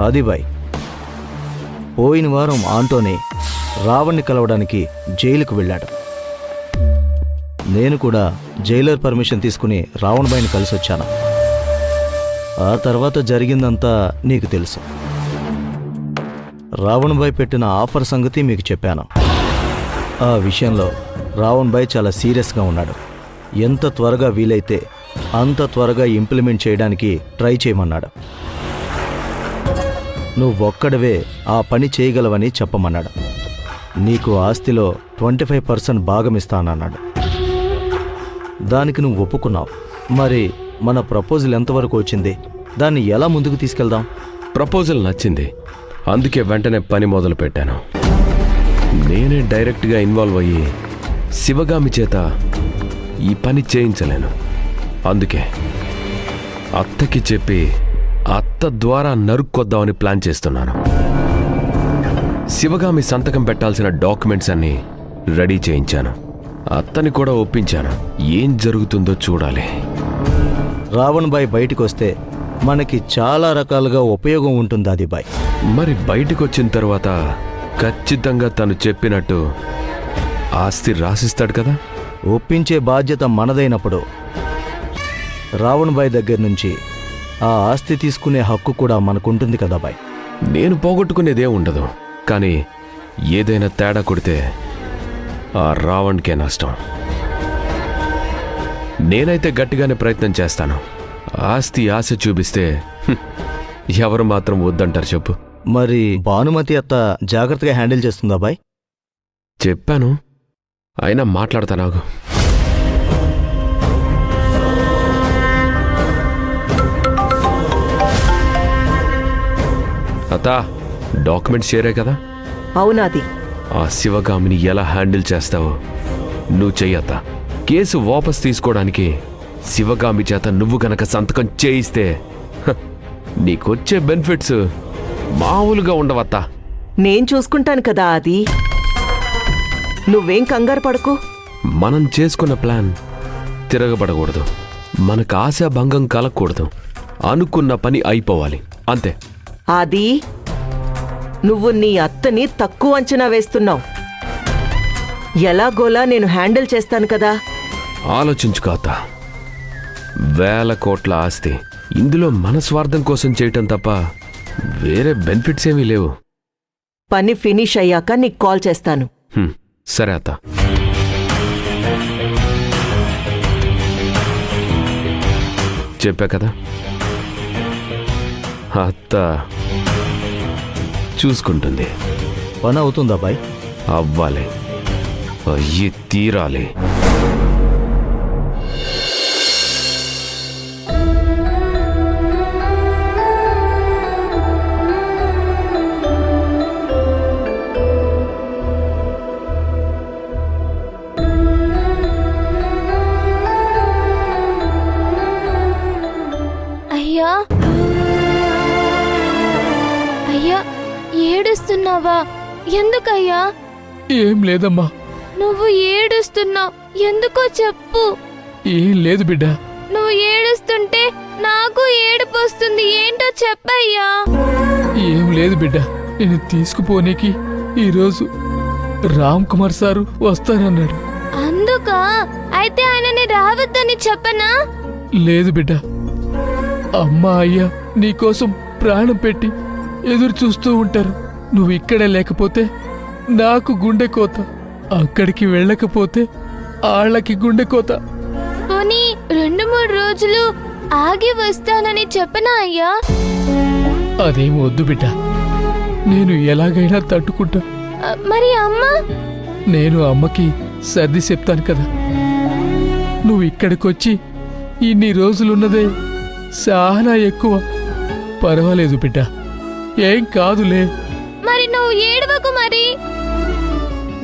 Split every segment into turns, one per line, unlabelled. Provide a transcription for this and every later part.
ఆదిబాయ్, పోయిన వారం ఆంటోనీ రావణ్ణి కలవడానికి జైలుకు వెళ్ళాడు. నేను కూడా జైలర్ పర్మిషన్ తీసుకుని రావణ్బాయిని కలిసి వచ్చాను. ఆ తర్వాత జరిగిందంతా నీకు తెలుసు. రావణ్బాయ్ పెట్టిన ఆఫర్ సంగతి మీకు చెప్పాను. ఆ విషయంలో రావణ్బాయ్ చాలా సీరియస్గా ఉన్నాడు. ఎంత త్వరగా వీలైతే అంత త్వరగా ఇంప్లిమెంట్ చేయడానికి ట్రై చేయమన్నాడు. నువ్వొక్కడవే ఆ పని చేయగలవని చెప్పమన్నాడు. నీకు ఆస్తిలో 25% భాగమిస్తానన్నాడు. దానికి నువ్వు ఒప్పుకున్నావు. మరి మన ప్రపోజల్ ఎంతవరకు వచ్చింది? దాన్ని ఎలా ముందుకు తీసుకెళ్దాం?
ప్రపోజల్ నచ్చింది, అందుకే వెంటనే పని మొదలు పెట్టాను. నేనే డైరెక్ట్గా ఇన్వాల్వ్ అయ్యి శివగామి చేత ఈ పని చేయించలేను. అందుకే అత్తకి చెప్పి అత్త ద్వారా నరుక్కొద్దామని ప్లాన్ చేస్తున్నాను. శివగామి సంతకం పెట్టాల్సిన డాక్యుమెంట్స్ అన్నీ రెడీ చేయించాను. అత్తని కూడా ఒప్పించాను. ఏం జరుగుతుందో చూడాలి.
రావణ్బాయ్ బయటికి వస్తే మనకి చాలా రకాలుగా ఉపయోగం ఉంటుంది ఆదిబాయ్.
మరి బయటికి వచ్చిన తర్వాత ఖచ్చితంగా తను చెప్పినట్టు ఆస్తి రాసిస్తాడు కదా.
ఒప్పించే బాధ్యత మనదైనప్పుడు రావణ్బాయ్ దగ్గర నుంచి ఆ ఆస్తి తీసుకునే హక్కు కూడా మనకుంటుంది కదా బాయ్.
నేను పోగొట్టుకునేదే ఉండదు, కానీ ఏదైనా తేడా కొడితే ఆ రావణ్కే నష్టం. నేనైతే గట్టిగానే ప్రయత్నం చేస్తాను. ఆస్తి ఆశ చూపిస్తే ఎవరు మాత్రం వద్దంటారు చెప్పు.
మరి భానుమతి అత్త జాగ్రత్తగా హ్యాండిల్ చేస్తుందా బాయ్?
చెప్పాను, అయినా మాట్లాడతా. నాకు అత్తా, డాక్యుమెంట్స్ షేరే కదా?
అవునాది.
ఆ శివగామిని ఎలా హ్యాండిల్ చేస్తావో నువ్వు చెయ్యత్తా. కేసు వాపస్ తీసుకోవడానికి శివగామి చేత నువ్వు గనక సంతకం చేయిస్తే నీకొచ్చే బెనిఫిట్స్ మామూలుగా ఉండవత్తా.
నేను చూసుకుంటాను కదా అది. నువ్వేం కంగారు పడకు.
మనం చేసుకున్న ప్లాన్ తిరగబడకూడదు. మనకు ఆశాభంగం కలగకూడదు. అనుకున్న పని అయిపోవాలి, అంతే.
అది నువ్వు నీ అత్తని తక్కువ అంచనా వేస్తున్నావు. ఎలాగోలా నేను హ్యాండిల్ చేస్తాను కదా.
ఆలోచించుకో అత్త. 1000 కోట్ల ఆస్తి, ఇందులో మన స్వార్థం కోసం చేయటం తప్ప వేరే బెనిఫిట్స్ ఏమీ లేవు.
పని ఫినిష్ అయ్యాక నీకు కాల్ చేస్తాను.
సరే అత్త. చెప్పా కదా, అత్త చూసుకుంటుంది.
పని అవుతుందా బాయ్?
అవ్వాలి, అయ్యి తీరాలి.
అయ్యా, అయ్యా, ఏడుస్తున్నావా? ఎందుకయ్యా?
ఏం లేదమ్మా.
నువ్వు ఏడుస్తున్నావు, ఎందుకో చెప్పు.
ఏం లేదు బిడ్డ.
నువ్వు ఏడుస్తుంటే నాకు ఏడుపు వస్తుంది. ఏంటో చెప్పయ్యా.
ఏం లేదు బిడ్డ. నేను తీసుకుపోనీకి ఈరోజు రామ్ కుమార్ సారు వస్తానన్నాడు.
అందుకా? అయితే ఆయనని రావద్దని చెప్పనా?
లేదు బిడ్డ. అమ్మా అయ్యా నీకోసం ప్రాణం పెట్టి ఎదురు చూస్తూ ఉంటారు. నువ్వు ఇక్కడే లేకపోతే నాకు గుండె కోత, అక్కడికి వెళ్ళకపోతే ఆళ్ళకి గుండె కోత.
పోనీ 2-3 రోజులు ఆగి వస్తానని చెప్పనా అయ్యా?
అదేం వద్దు బిడ్డ. నేను ఎలాగైనా తట్టుకుంటా.
మరి అమ్మ?
నేను అమ్మకి సర్ది చెప్తాను కదా. నువ్వు ఇక్కడికొచ్చి ఇన్ని రోజులున్నదే చాలా ఎక్కువ. పర్వాలేదు బిడ్డ, ఏం కాదులే.
మరి నువ్వు ఏడవకు. మరి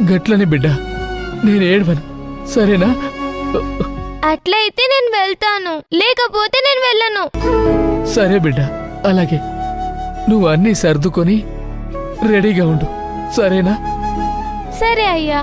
గట్లనే బిడ్డ, నేను ఏడవను, సరేనా?
అట్లయితే నేను వెళ్తాను, లేకపోతే నేను వెళ్ళను.
సరే బిడ్డ, అలాగే. నువ్వు అన్నీ సర్దుకొని రెడీగా ఉండు, సరేనా?
సరే అయ్యా.